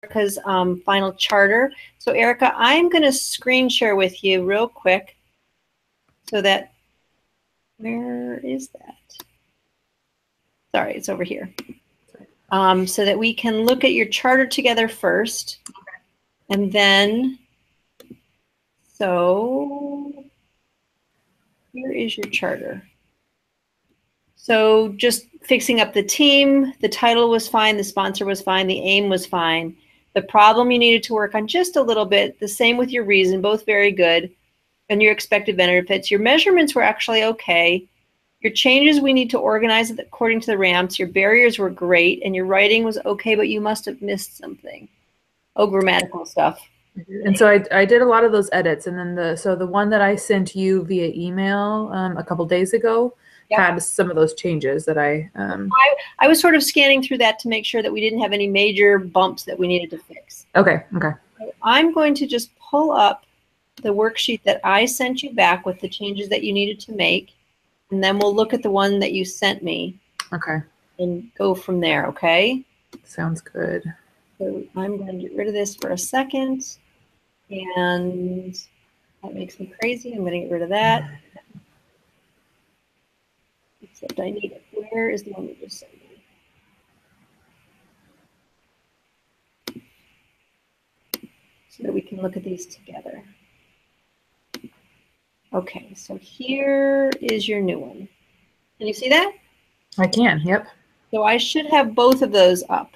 Erica's final charter. So Erica, I'm going to screen share with you real quick so that, where is that? Sorry, it's over here. So that we can look at your charter together first. And then, so here is your charter. So just fixing up the team, the title was fine, the sponsor was fine, the aim was fine. The problem you needed to work on just a little bit, the same with your reason, both very good, and your expected benefits. Your measurements were actually okay. Your changes, we need to organize it according to the ramps. Your barriers were great, and your writing was okay, but you must have missed something. Oh, grammatical stuff. And so I did a lot of those edits, and then the one that I sent you via email a couple days ago had some of those changes that I was sort of scanning through that to make sure that we didn't have any major bumps that we needed to fix. Okay. So I'm going to just pull up the worksheet that I sent you back with the changes that you needed to make, and then we'll look at the one that you sent me. Okay. And go from there, okay? Sounds good. So I'm going to get rid of this for a second, and that makes me crazy. I'm going to get rid of that. Except I need it. Where is the one you just sent me? So that we can look at these together. Okay, so here is your new one. Can you see that? I can, yep. So I should have both of those up.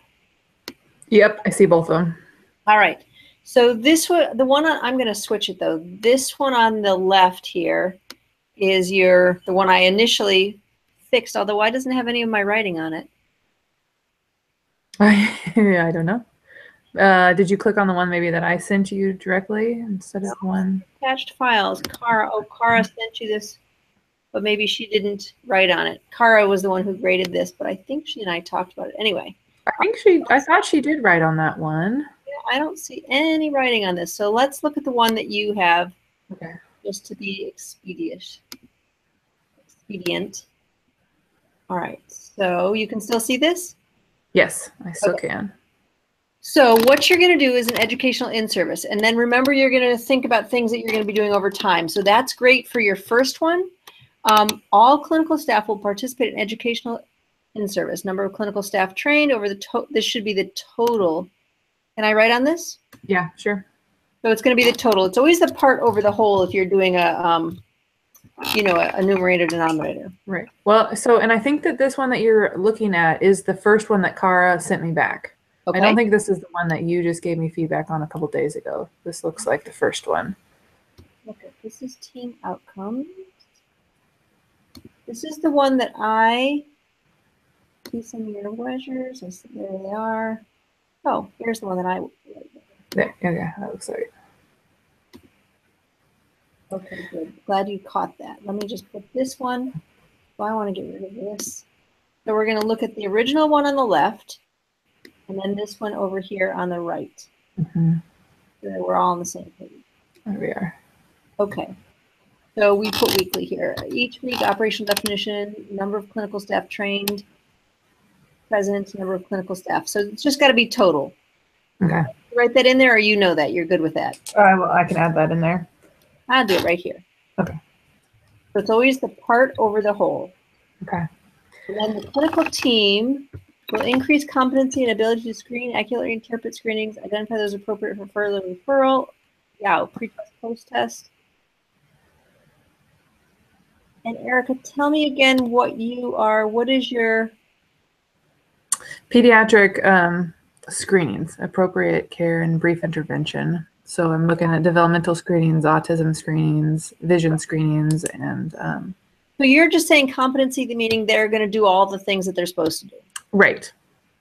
Yep, I see both of them. All right. So this one, I'm going to switch it though. This one on the left here is the one I initially fixed, although why doesn't it have any of my writing on it? I don't know. Did you click on the one maybe that I sent you directly instead of one? Attached files. Cara. Oh, Cara sent you this, but maybe she didn't write on it. Cara was the one who graded this, but I think she and I talked about it. Anyway. I thought she did write on that one. Yeah, I don't see any writing on this. So let's look at the one that you have. Okay. Just to be expedient. All right, so you can still see this? Yes, I still can. So what you're going to do is an educational in-service. And then remember, you're going to think about things that you're going to be doing over time. So that's great for your first one. All clinical staff will participate in educational in-service. Number of clinical staff trained over this should be the total. Can I write on this? Yeah, sure. So it's going to be the total. It's always the part over the whole if you're doing a numerator denominator. Right. Well, and I think that this one that you're looking at is the first one that Cara sent me back. Okay. I don't think this is the one that you just gave me feedback on a couple days ago. This looks like the first one. Okay, this is team outcomes. This is the one that I see some of your measures. There they are. Oh, here's the one that I. Yeah, that looks right. Okay, good. Glad you caught that. Let me just put this one. Well, I want to get rid of this. So we're going to look at the original one on the left, and then this one over here on the right. Mm-hmm. So we're all on the same page. There we are. Okay. So we put weekly here. Each week, operational definition, number of clinical staff trained, present, number of clinical staff. So it's just got to be total. Okay. Write that in there, or you know that. You're good with that. Well, I can add that in there. I'll do it right here. Okay. So it's always the part over the whole. Okay. And then the clinical team will increase competency and ability to screen, accurately interpret screenings, identify those appropriate for further referral. Yeah, pre-test, post-test. And Erica, tell me again what is your? Pediatric screenings, appropriate care and brief intervention. So I'm looking at developmental screenings, autism screenings, vision screenings, and. So you're just saying competency, meaning they're going to do all the things that they're supposed to do. Right.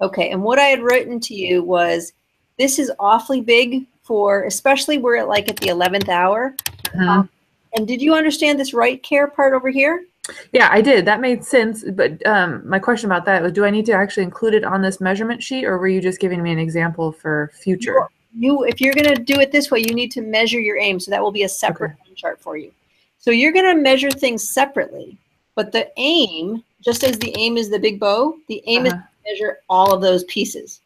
Okay. And what I had written to you was, this is awfully big for, especially we're at like at the 11th hour. Mm-hmm. And did you understand this right care part over here? Yeah, I did. That made sense. But my question about that was, do I need to actually include it on this measurement sheet, or were you just giving me an example for future? If you're going to do it this way, you need to measure your aim. So that will be a separate chart for you. So you're going to measure things separately, but the aim, just as the aim is the big bow, the aim is to measure all of those pieces.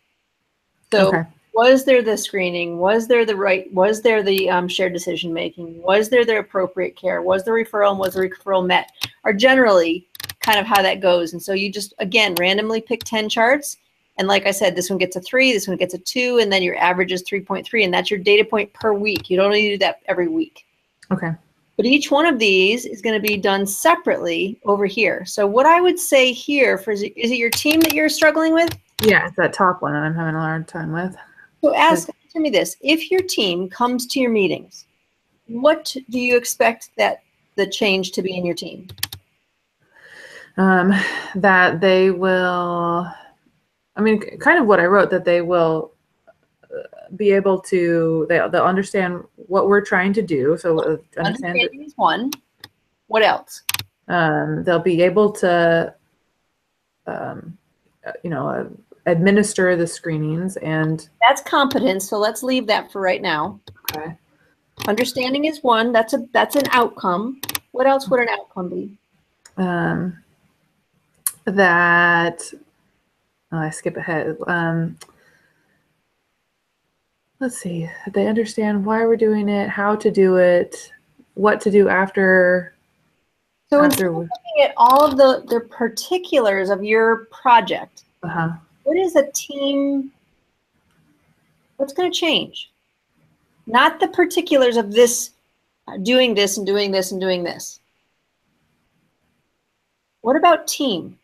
So Was there the screening? Was there the shared decision making? Was there the appropriate care? Was the referral, and was the referral met? Are generally kind of how that goes. And so you just, again, randomly pick 10 charts. And like I said, this one gets a 3, this one gets a 2, and then your average is 3.3. And that's your data point per week. You don't need to do that every week. Okay. But each one of these is going to be done separately over here. So what I would say here, is it your team that you're struggling with? Yeah, it's that top one that I'm having a hard time with. So answer me this. If your team comes to your meetings, what do you expect that the change to be in your team? That they will, I mean, kind of what I wrote, that they will be able to, they'll understand what we're trying to do. So understanding is one. What else? They'll be able to, administer the screenings, and that's competence. So let's leave that for right now. Okay. Understanding is one. That's an outcome. What else would an outcome be? I skip ahead. Let's see. They understand why we're doing it, how to do it, what to do after. So instead of looking at all of the particulars of your project, what is a team? What's going to change? Not the particulars of this, doing this and doing this and doing this. What about team?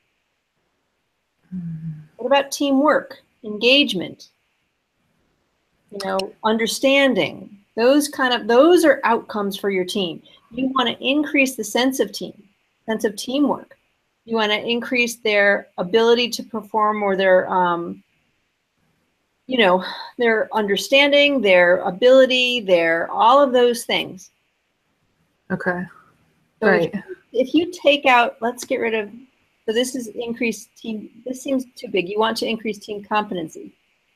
What about teamwork, engagement? Understanding. Those are outcomes for your team. You want to increase the sense of teamwork. You want to increase their ability to perform, or their understanding, their ability, all of those things. Okay. So right. If you take out, let's get rid of, so this is increased team, this seems too big. You want to increase team competency.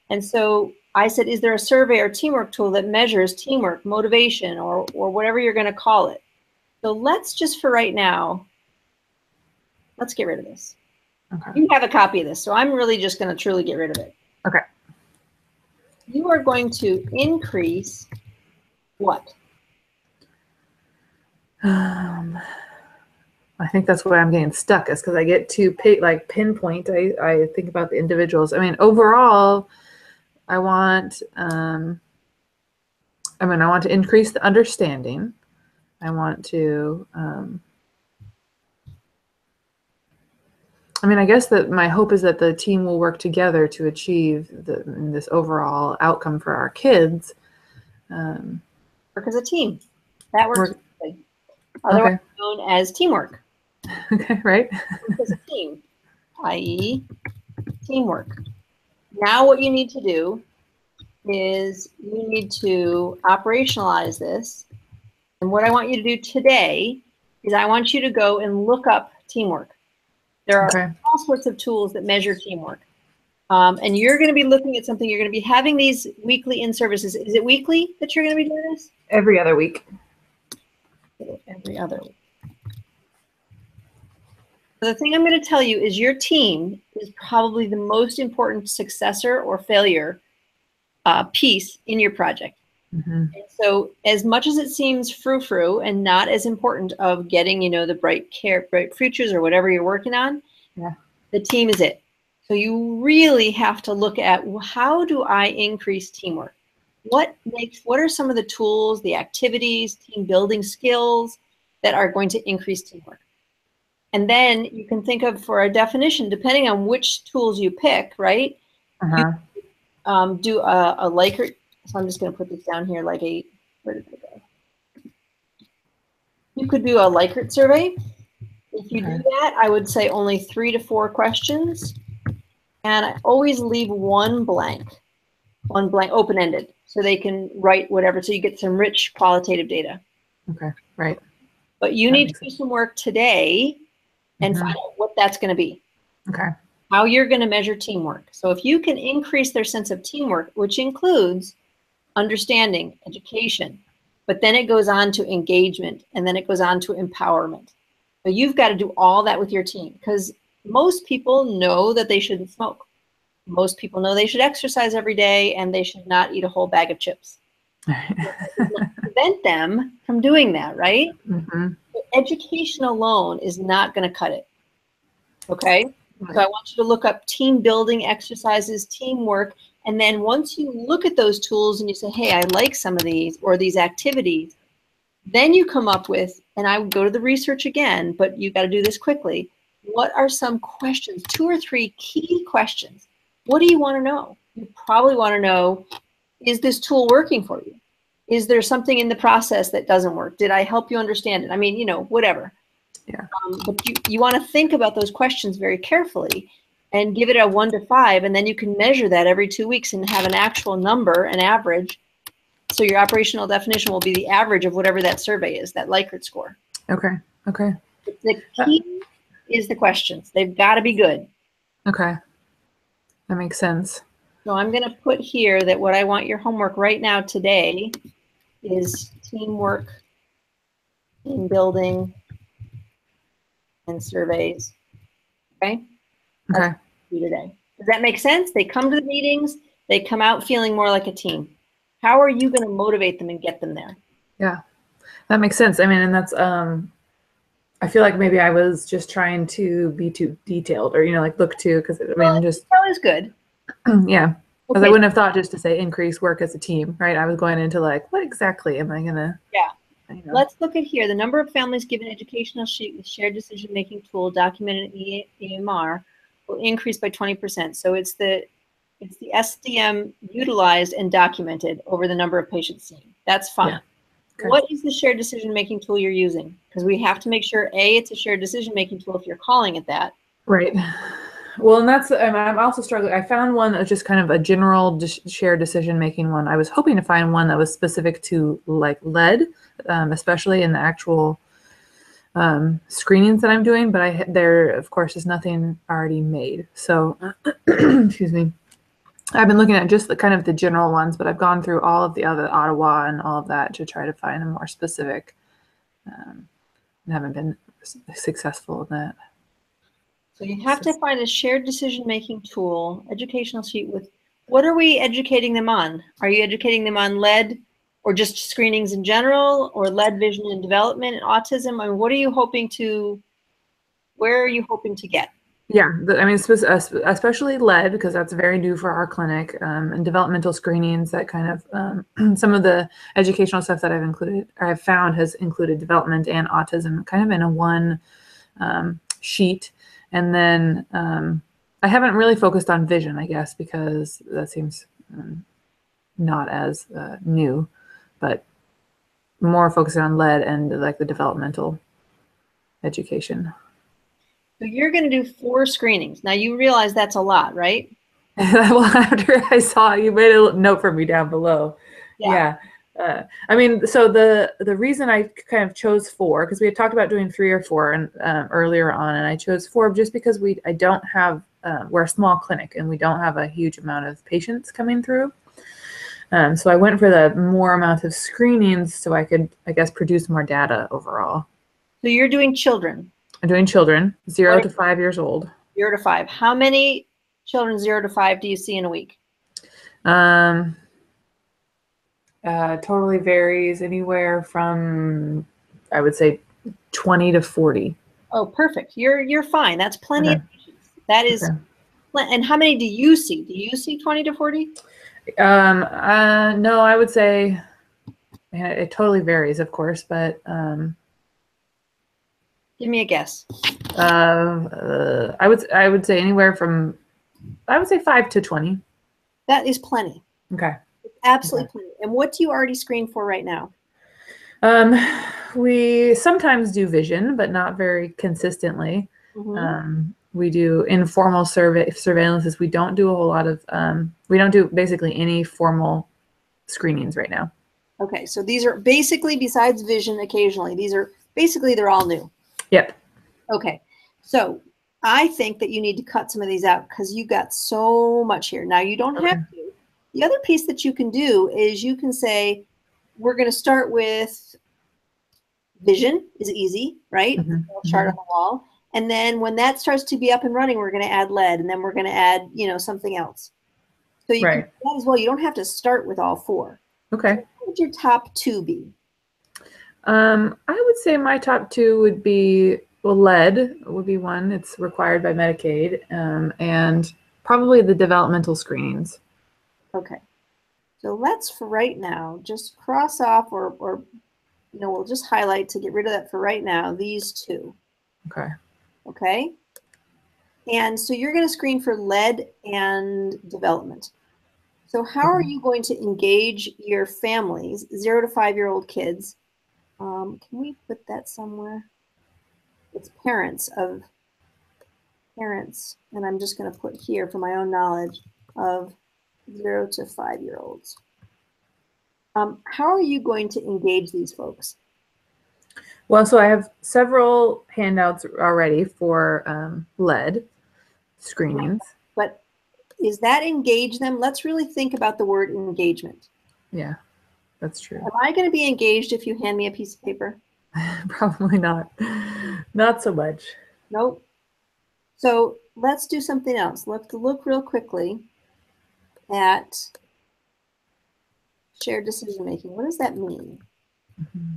And so I said, is there a survey or teamwork tool that measures teamwork, motivation, or whatever you're going to call it? So let's just, for right now, let's get rid of this. Okay. You have a copy of this, so I'm really just going to truly get rid of it. Okay. You are going to increase what? I think that's where I'm getting stuck, is because I get to pinpoint. I think about the individuals. I mean, overall, I want to increase the understanding. I want to, I guess that my hope is that the team will work together to achieve this overall outcome for our kids. Work as a team. That works. Otherwise known as teamwork. Okay, right. Work as a team, i.e. teamwork. Now what you need to do is you need to operationalize this. And what I want you to do today is I want you to go and look up teamwork. There are all sorts of tools that measure teamwork. And you're going to be looking at something. You're going to be having these weekly in-services. Is it weekly that you're going to be doing this? Every other week. Every other week. The thing I'm going to tell you is your team is probably the most important successor or failure piece in your project. Mm-hmm. And so as much as it seems frou-frou and not as important of getting, the bright futures or whatever you're working on, the team is it. So you really have to look at, how do I increase teamwork? What are some of the tools, the activities, team building skills that are going to increase teamwork? And then you can think of, for a definition, depending on which tools you pick, right? You, do a Likert. So I'm just going to put this down here, where did it go? You could do a Likert survey. If you do that, I would say only 3 to 4 questions. And I always leave one blank, open-ended, so they can write whatever. So you get some rich qualitative data. Okay, right. But you need to do some work today and find out what that's going to be. Okay. How you're going to measure teamwork. So if you can increase their sense of teamwork, which includes understanding, education, but then it goes on to engagement, and then it goes on to empowerment. So you've got to do all that with your team, because most people know that they shouldn't smoke. Most people know they should exercise every day and they should not eat a whole bag of chips. Prevent them from doing that, right? Mm-hmm. Education alone is not going to cut it. Okay? Right. So I want you to look up team building exercises, teamwork, and then once you look at those tools and you say, hey, I like some of these or these activities, then you come up with, and I would go to the research again, but you got to do this quickly. What are some questions, 2 or 3 key questions? What do you want to know? You probably want to know, is this tool working for you? Is there something in the process that doesn't work? Did I help you understand it? I mean, whatever. Yeah. But you want to think about those questions very carefully and give it a 1 to 5, and then you can measure that every 2 weeks and have an actual number, an average. So your operational definition will be the average of whatever that survey is, that Likert score. Okay. Okay. The key is the questions. They've got to be good. Okay. That makes sense. So I'm going to put here that what I want your homework right now today is teamwork, team building, and surveys. Okay? Okay. Today. Does that make sense? They come to the meetings, they come out feeling more like a team. How are you going to motivate them and get them there? Yeah, that makes sense. I mean, and that's, I feel like maybe I was just trying to be too detailed or, like look too, because I mean, just. That was good. Yeah. Because Okay. I wouldn't have thought just to say increase work as a team, right? I was going into like, what exactly am I going to? Yeah. Let's look at here. The number of families given educational sheet with shared decision-making tool documented in EMR will increase by 20%. So it's the SDM utilized and documented over the number of patients seen. That's fine. Yeah. Okay. What is the shared decision-making tool you're using? Because we have to make sure, A, it's a shared decision-making tool if you're calling it that. Right. Well, and that's, I'm also struggling. I found one that was just kind of a general shared decision-making one. I was hoping to find one that was specific to like lead, especially in the actual screenings that I'm doing, but there, of course, is nothing already made. So, excuse me. I've been looking at just the kind of the general ones, but I've gone through all of the other Ottawa and all of that to try to find a more specific. And haven't been successful in that. So you have to find a shared decision-making tool, educational sheet with, what are we educating them on? Are you educating them on lead or just screenings in general, or lead, vision, and development, and autism? I mean, what are you hoping to, where are you hoping to get? Yeah, I mean, especially lead, because that's very new for our clinic, and developmental screenings, that kind of, some of the educational stuff that I've found has included development and autism kind of in a one sheet. And then I haven't really focused on vision, I guess, because that seems not as new, but more focusing on lead and like the developmental education. So you're going to do 4 screenings. Now you realize that's a lot, right? Well, after I saw you made a note for me down below. Yeah. I mean, so the reason I kind of chose 4, because we had talked about doing 3 or 4 and earlier on, and I chose 4 just because I don't have, we're a small clinic and we don't have a huge amount of patients coming through. So I went for the more amount of screenings so I could, I guess, produce more data overall. So you're doing children. I'm doing children, 0 to 5 years old. 0 to 5. How many children 0 to 5 do you see in a week? Totally varies, anywhere from, I would say, 20 to 40. Oh, perfect. You're fine. That's plenty of patients. That is, and how many do you see? Do you see 20 to 40? No, I would say, man, it totally varies, of course, but give me a guess. I would say anywhere from, I would say 5 to 20. That is plenty. Okay. Absolutely plenty. And what do you already screen for right now? We sometimes do vision, but not very consistently. We do informal surveillances. We don't do a whole lot of, we don't do basically any formal screenings right now. Okay, so these are basically, besides vision occasionally, these are basically, they're all new. Yep. Okay, so I think that you need to cut some of these out because you got so much here. Now you don't have to. The other piece that you can do is you can say, we're going to start with vision is easy, right? Chart on the wall. And then when that starts to be up and running, we're going to add lead, and then we're going to add, you know, something else. So you can do that as well. You don't have to start with all 4. Okay. So what would your top 2 be? I would say my top 2 would be, well, lead would be one. It's required by Medicaid, and probably the developmental screenings. Okay. So let's, for right now, just cross off or you know, we'll just highlight to get rid of that for right now, these 2. Okay. Okay. And so you're going to screen for lead and development. So how are you going to engage your families, 0 to 5-year-old kids? Can we put that somewhere? It's parents, and I'm just going to put here for my own knowledge of 0 to 5-year-olds. How are you going to engage these folks? Well, so I have several handouts already for lead screenings. But is that engage them? Let's really think about the word engagement. Yeah, that's true. Am I going to be engaged if you hand me a piece of paper? Probably not. Not so much. Nope. So let's do something else. Let's look real quickly at shared decision making. What does that mean? Mm-hmm.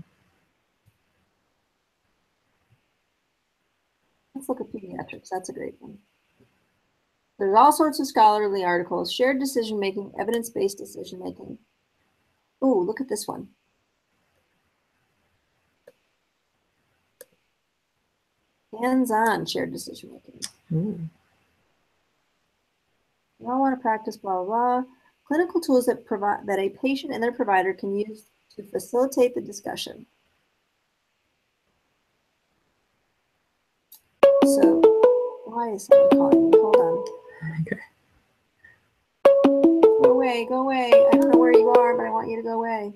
Let's look at pediatrics. That's a great one. There's all sorts of scholarly articles. Shared decision making, evidence-based decision making. Ooh, look at this one. Hands-on shared decision making. Ooh. You all want to practice blah, blah, blah. Clinical tools that provide that a patient and their provider can use to facilitate the discussion. So, why is someone calling me? Hold on. Okay. Go away, go away. I don't know where you are, but I want you to go away.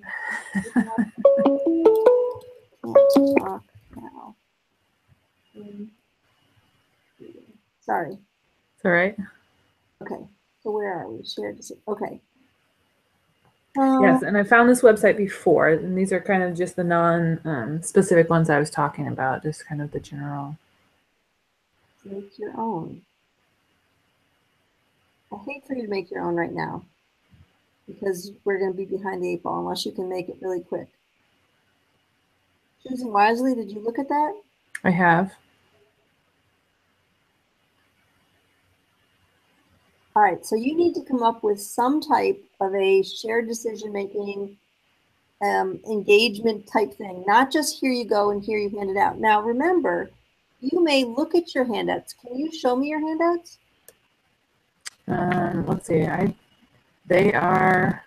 Can't talk now. Sorry. It's all right. Okay. So where are we? Shared decision. Okay. Yes, and I found this website before, and these are kind of just the non-specific ones I was talking about, just kind of the general. Make your own. I hate for you to make your own right now because we're going to be behind the 8 ball unless you can make it really quick. Choosing wisely, did you look at that? I have. All right, so you need to come up with some type of a shared decision-making engagement type thing, not just here you go and here you hand it out. Now, remember, you may look at your handouts. Can you show me your handouts? Let's see. They are